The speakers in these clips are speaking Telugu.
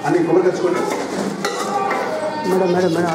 అన్ని కొబ్బరి తెచ్చుకోండి మేడం మేడం మేడం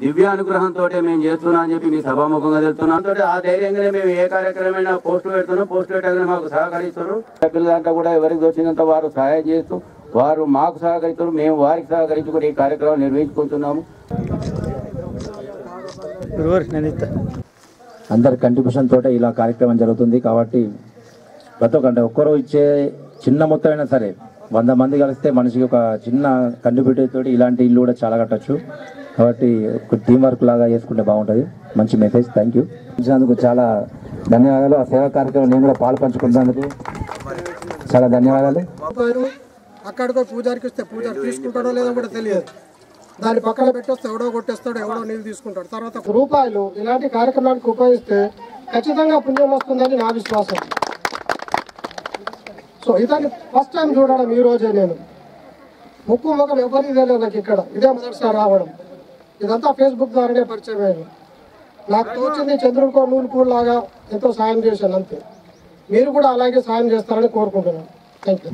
దివ్యానుగ్రహంతో మేము చేస్తున్నా అని చెప్పి మీ సభాముఖంగా తెలుస్తున్నాం. ఆ ధైర్యంగానే మేము ఏ కార్యక్రమమైనా పోస్టులు పెడుతున్నాం. పోస్టులు పెట్టగానే మాకు సహకరిస్తున్నారు. సభ్యుల దాంట్లో కూడా ఎవరికి దొరికినంత వారు సహాయం చేస్తూ వారు మాకు సహకరిస్తారు, మేము వారికి సహకరించుకుని ఈ కార్యక్రమం నిర్వహించుకుంటున్నాము. అందరి కంట్రిబ్యూషన్ తోటే ఇలా కార్యక్రమం జరుగుతుంది. కాబట్టి ప్రతి ఒక్కరు ఇచ్చే చిన్న మొత్తం అయినా సరే 100 మంది కలిస్తే మనిషికి ఒక చిన్న కంట్రిబ్యూటర్ తోటి ఇలాంటి ఇల్లు కూడా చాలా కట్టచ్చు. కాబట్టి ఒక టీం వర్క్ లాగా చేసుకుంటే బాగుంటుంది. మంచి మెసేజ్. Thank you. ఇచ్చినందుకు చాలా ధన్యవాదాలు. ఆ సేవా కార్యక్రమం నేను కూడా పాలు పంచుకున్నందుకు చాలా ధన్యవాదాలు. అక్కడికి పూజారికి వస్తే పూజారి తీసుకుంటాడో లేదో కూడా తెలియదు. దాని పక్కన పెట్టేస్తే ఎవడో కొట్టేస్తాడు, ఎవడో నీళ్ళు తీసుకుంటాడు. తర్వాత రూపాయలు ఇలాంటి కార్యక్రమానికి ఉపయోగిస్తే ఖచ్చితంగా పుణ్యం వస్తుందని నా విశ్వాసం. సో ఇదాన్ని ఫస్ట్ టైం చూడడం ఈ రోజే. నేను ముక్కు ముఖం ఎవరికి తెలియదు నాకు. ఇక్కడ ఇదే మొదటిసారి రావడం. ఇదంతా ఫేస్బుక్ ద్వారానే పరిచయం అయ్యాను. నాకు తోచింది చంద్రుడికో నూలుకో లాగా ఎంతో సాయం చేశాను అంతే. మీరు కూడా అలాగే సాయం చేస్తారని కోరుకుంటున్నాను. Thank you.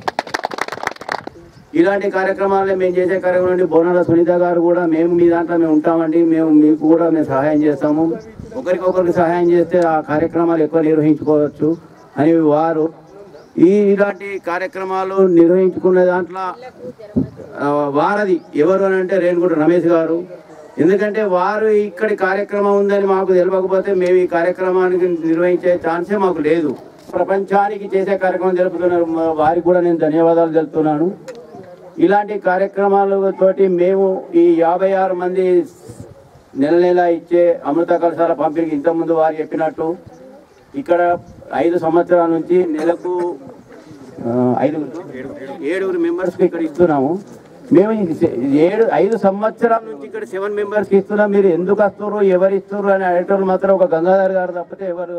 ఇలాంటి కార్యక్రమాలనే మేము చేసే కార్యక్రమం నుండి బోనాల సునీత గారు కూడా మేము మీ దాంట్లో మేము ఉంటామండి, మేము మీకు కూడా మేము సహాయం చేస్తాము, ఒకరికొకరికి సహాయం చేస్తే ఆ కార్యక్రమాలు ఎక్కువ నిర్వహించుకోవచ్చు అని వారు ఇలాంటి కార్యక్రమాలు నిర్వహించుకునే దాంట్లో వారది ఎవరు అని అంటే రేణుగుంట రమేష్ గారు. ఎందుకంటే వారు ఇక్కడి కార్యక్రమం ఉందని మాకు తెలియకపోతే మేము ఈ కార్యక్రమానికి నిర్వహించే ఛాన్సే మాకు లేదు. ప్రపంచానికి చేసే కార్యక్రమం జరుపుతున్నారు. వారికి కూడా నేను ధన్యవాదాలు తెలుపుతున్నాను. ఇలాంటి కార్యక్రమాలతోటి మేము ఈ 56 మంది నెల ఇచ్చే అమృత కలశాల పంపిణీకి ఇంతకుముందు వారు చెప్పినట్టు ఇక్కడ 5 సంవత్సరాల నుంచి నెలకు 7 మెంబర్స్కి ఇక్కడ ఇస్తున్నాము. మేము 5 సంవత్సరాల నుంచి ఇక్కడ 7 మెంబర్స్కి ఇస్తున్నాం. మీరు ఎందుకు వస్తున్నారు, ఎవరు ఇస్తున్నారు అని అడిగేటోళ్ళు మాత్రం ఒక గంగాధర్ గారు తప్పితే ఎవరు